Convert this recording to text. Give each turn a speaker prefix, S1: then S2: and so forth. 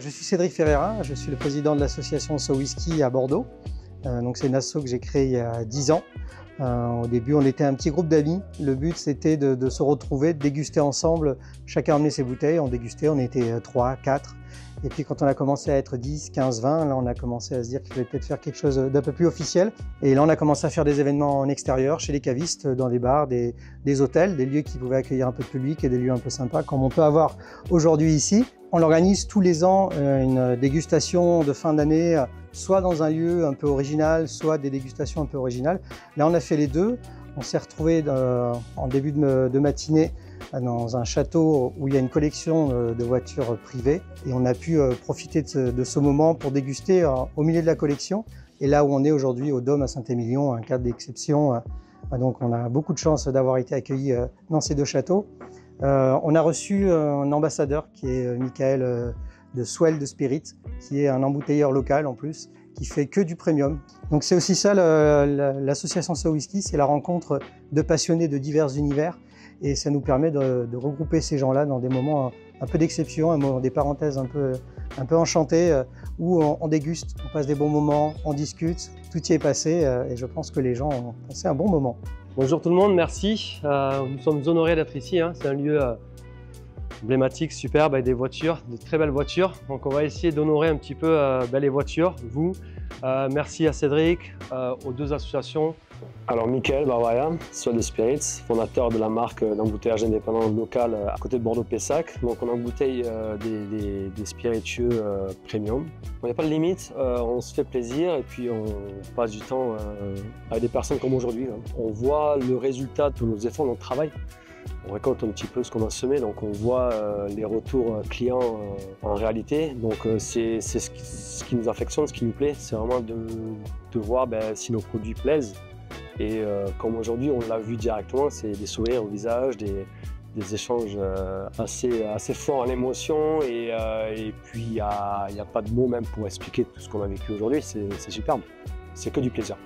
S1: Je suis Cédric Ferreira, je suis le président de l'association So Whisky à Bordeaux. C'est une asso que j'ai créée il y a 10 ans. Au début, on était un petit groupe d'amis. Le but, c'était de se retrouver, de déguster ensemble. Chacun emmenait ses bouteilles, on dégustait, on était 3, 4. Et puis quand on a commencé à être 10, 15, 20, là on a commencé à se dire qu'il fallait peut-être faire quelque chose d'un peu plus officiel. Et là on a commencé à faire des événements en extérieur, chez les cavistes, dans des bars, des hôtels, des lieux qui pouvaient accueillir un peu de public et des lieux un peu sympas, comme on peut avoir aujourd'hui ici. On organise tous les ans une dégustation de fin d'année, soit dans un lieu un peu original, soit des dégustations un peu originales. Là on a fait les deux. On s'est retrouvés en début de matinée dans un château où il y a une collection de voitures privées et on a pu profiter de ce moment pour déguster au milieu de la collection. Et là où on est aujourd'hui au Dôme à Saint-Émilion, un cadre d'exception, donc on a beaucoup de chance d'avoir été accueillis dans ces deux châteaux. On a reçu un ambassadeur qui est Michael de Swell de Spirit, qui est un embouteilleur local en plus, qui fait que du premium. Donc c'est aussi ça l'association So Whisky, c'est la rencontre de passionnés de divers univers et ça nous permet de regrouper ces gens-là dans des moments un peu d'exception, des parenthèses un peu enchantées où on déguste, on passe des bons moments, on discute, tout y est passé et je pense que les gens ont passé un bon moment.
S2: Bonjour tout le monde, merci. Nous sommes honorés d'être ici, c'est un lieu emblématique, superbe, avec des voitures, de très belles voitures. Donc on va essayer d'honorer un petit peu les voitures, vous. Merci à Cédric, aux deux associations.
S3: Alors Michael Barbaria, Swell de Spirits, fondateur de la marque d'embouteillage indépendant local à côté de Bordeaux-Pessac. Donc on embouteille des spiritueux premium. On n'a pas de limite, on se fait plaisir et puis on passe du temps avec des personnes comme aujourd'hui. On voit le résultat de nos efforts, de notre travail. On récolte un petit peu ce qu'on a semé, donc on voit les retours clients en réalité. Donc c'est ce qui nous affectionne, ce qui nous plaît, c'est vraiment de voir si nos produits plaisent. Et comme aujourd'hui on l'a vu directement, c'est des sourires au visage, des échanges assez forts en émotion et puis il n'y a pas de mots même pour expliquer tout ce qu'on a vécu aujourd'hui, c'est superbe, c'est que du plaisir.